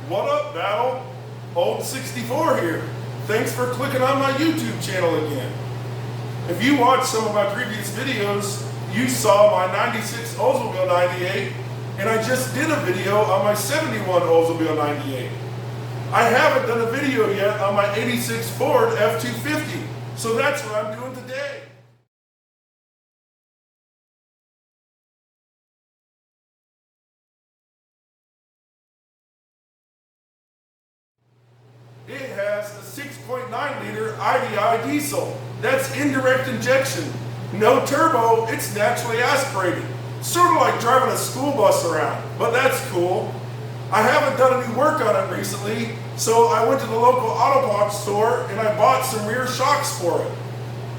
What up, Battle? Old 64 here. Thanks for clicking on my YouTube channel again. If you watched some of my previous videos, you saw my 96 Oldsmobile 98, and I just did a video on my 71 Oldsmobile 98. I haven't done a video yet on my 86 Ford F-250, so that's what I'm doing today. It has a 6.9 liter IDI diesel. That's indirect injection. No turbo, it's naturally aspirated. Sort of like driving a school bus around, but that's cool. I haven't done any work on it recently, so I went to the local auto parts store and I bought some rear shocks for it.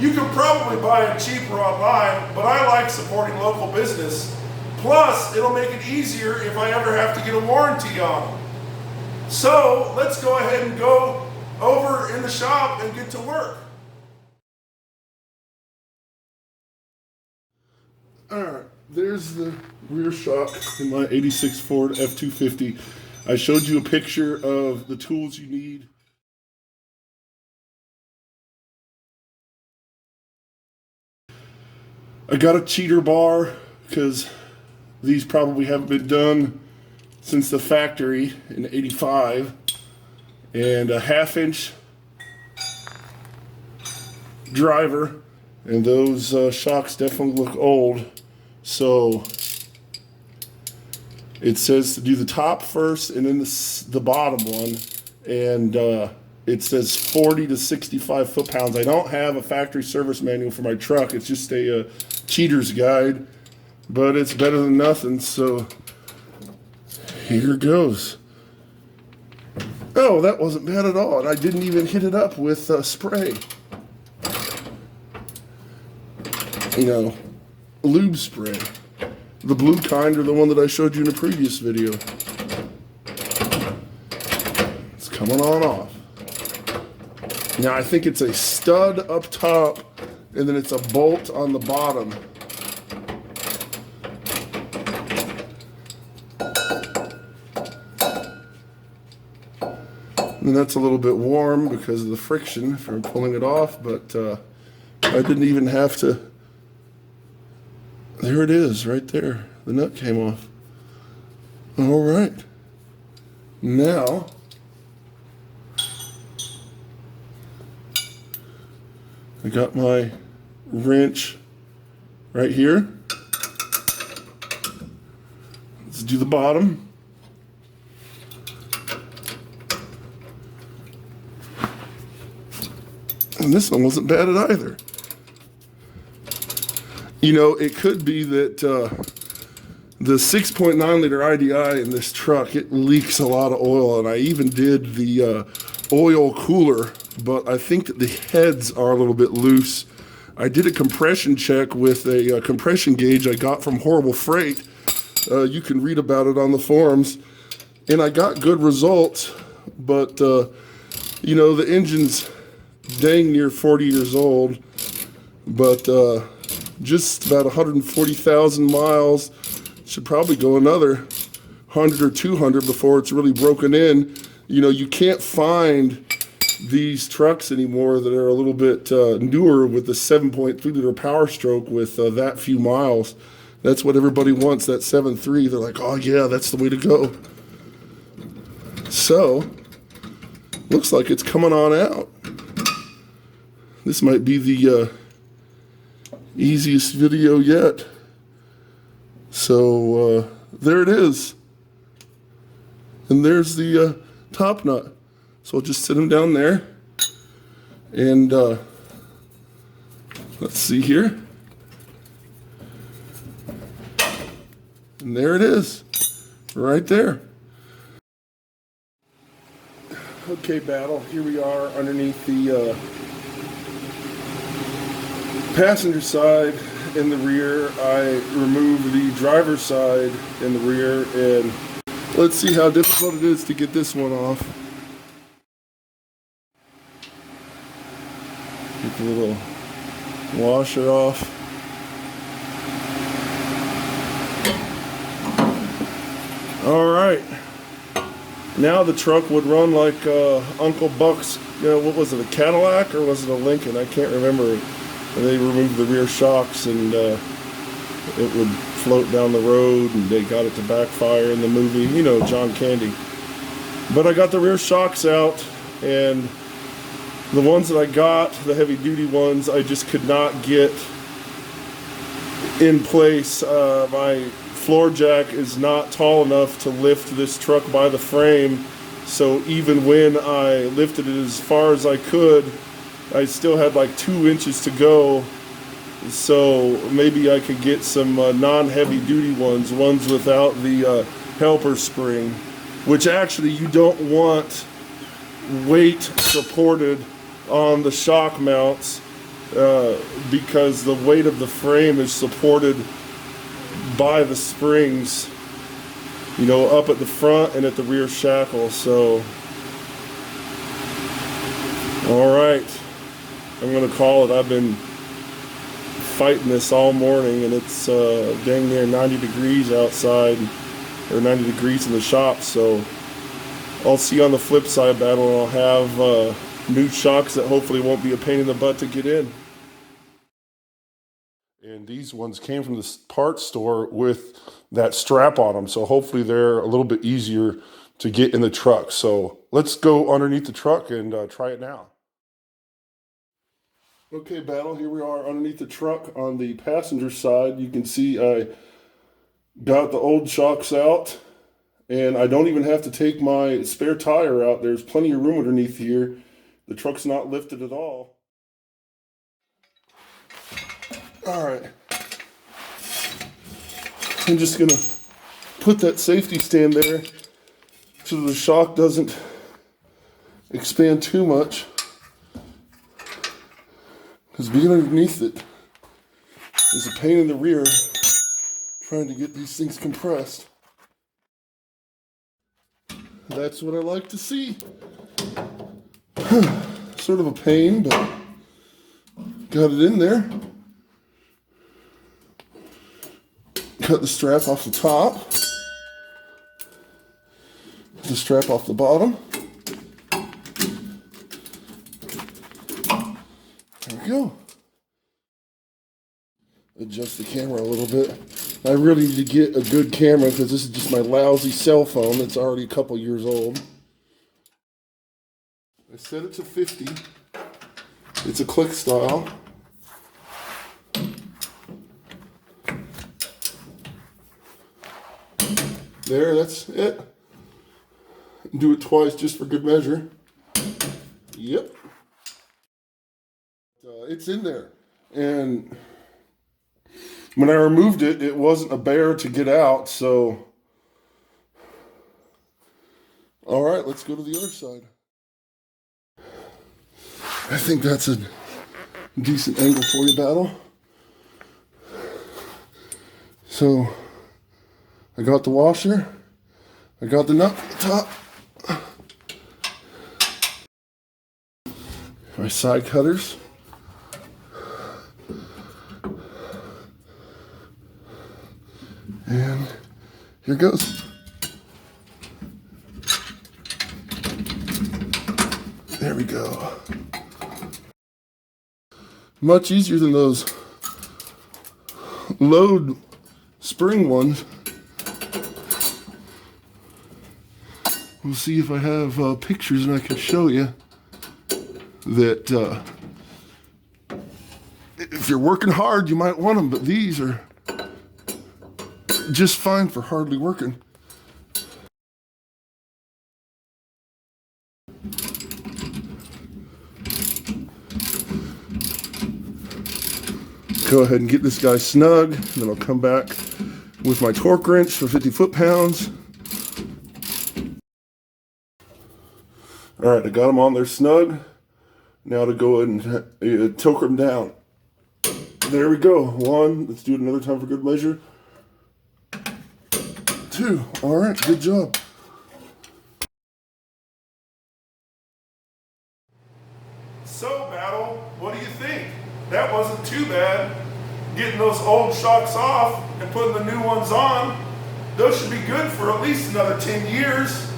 You can probably buy them cheaper online, but I like supporting local business. Plus, it'll make it easier if I ever have to get a warranty on them. So let's go ahead and go over in the shop and get to work. Alright, there's the rear shock in my 86 Ford F-250. I showed you a picture of the tools you need. I got a cheater bar because these probably haven't been done since the factory in '85, and a 1/2-inch driver, and those shocks definitely look old. So it says to do the top first and then the bottom one, and it says 40 to 65 foot-pounds. I don't have a factory service manual for my truck. It's just a cheater's guide, but it's better than nothing. So here goes. Oh, that wasn't bad at all. And I didn't even hit it up with spray. You know, lube spray. The blue kind or the one that I showed you in a previous video. It's coming on off. Now I think it's a stud up top and then it's a bolt on the bottom. And that's a little bit warm because of the friction from pulling it off, but I didn't even have to. There it is, right there. The nut came off. All right. Now, I got my wrench right here. Let's do the bottom. And this one wasn't bad at either. You know, it could be that the 6.9 liter IDI in this truck, it leaks a lot of oil, and I even did the oil cooler, but I think that the heads are a little bit loose. I did a compression check with a compression gauge I got from Horrible Freight. You can read about it on the forums, and I got good results, but you know, the engine's dang near 40 years old, but just about 140,000 miles. Should probably go another 100 or 200 before it's really broken in. You know, you can't find these trucks anymore that are a little bit newer with the 7.3 liter Power Stroke with that few miles. That's what everybody wants, that 7.3. They're like, oh yeah, that's the way to go. So looks like it's coming on out. This might be the easiest video yet. So there it is. And there's the top nut. So I'll just sit them down there. And let's see here. And there it is. Right there. Okay, Battle. Here we are underneath the passenger side in the rear. I removed the driver's side in the rear, and let's see how difficult it is to get this one off. Get the little washer off. All right. Now the truck would run like Uncle Buck's, what was it, a Cadillac or was it a Lincoln? I can't remember. And they removed the rear shocks and it would float down the road, and they got it to backfire in the movie, John Candy. But I got the rear shocks out, and the ones that I got, the heavy duty ones, I just could not get in place. My floor jack is not tall enough to lift this truck by the frame, so even when I lifted it as far as I could, I still had like 2 inches to go. So maybe I could get some non-heavy duty ones without the helper spring, which actually you don't want weight supported on the shock mounts because the weight of the frame is supported by the springs, up at the front and at the rear shackle. So, all right, I'm gonna call it. I've been fighting this all morning, and it's dang near 90 degrees outside, or 90 degrees in the shop. So I'll see you on the flip side, Battle, and I'll have new shocks that hopefully won't be a pain in the butt to get in. And these ones came from the parts store with that strap on them, so hopefully they're a little bit easier to get in the truck. So let's go underneath the truck and try it now. Okay, Battle, here we are underneath the truck on the passenger side. You can see I got the old shocks out, and I don't even have to take my spare tire out. There's plenty of room underneath here. The truck's not lifted at all. All right. I'm just gonna put that safety stand there so the shock doesn't expand too much. Because being underneath it is a pain in the rear trying to get these things compressed. That's what I like to see. Sort of a pain, but got it in there. Cut the strap off the top. The strap off the bottom. There we go. Adjust the camera a little bit. I really need to get a good camera because this is just my lousy cell phone that's already a couple years old. I set it to 50. It's a click style. There, that's it. Do it twice just for good measure. Yep. It's in there. And when I removed it, it wasn't a bear to get out, so. All right, let's go to the other side. I think that's a decent angle for you, Battle. So, I got the washer. I got the nut for the top. My side cutters. And here goes. There we go. Much easier than those load spring ones. We'll see if I have pictures and I can show you that if you're working hard, you might want them, but these are just fine for hardly working. Go ahead and get this guy snug, and then I'll come back with my torque wrench for 50 foot-pounds. All right, I got them on there snug. Now to go ahead and torque them down. There we go. One, let's do it another time for good measure. Two, all right, good job. So, Battle, what do you think? That wasn't too bad. Getting those old shocks off and putting the new ones on, those should be good for at least another 10 years.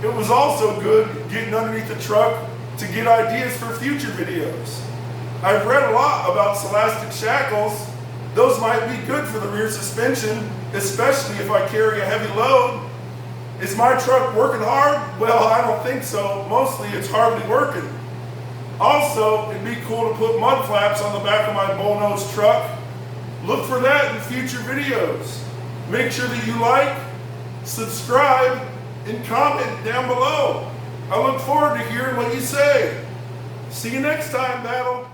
It was also good getting underneath the truck to get ideas for future videos. I've read a lot about elastic shackles. Those might be good for the rear suspension, especially if I carry a heavy load. Is my truck working hard? Well, I don't think so. Mostly it's hardly working. Also, it'd be cool to put mud flaps on the back of my bullnose truck. Look for that in future videos. Make sure that you like, subscribe, and comment down below. I look forward to hearing what you say. See you next time, Battle.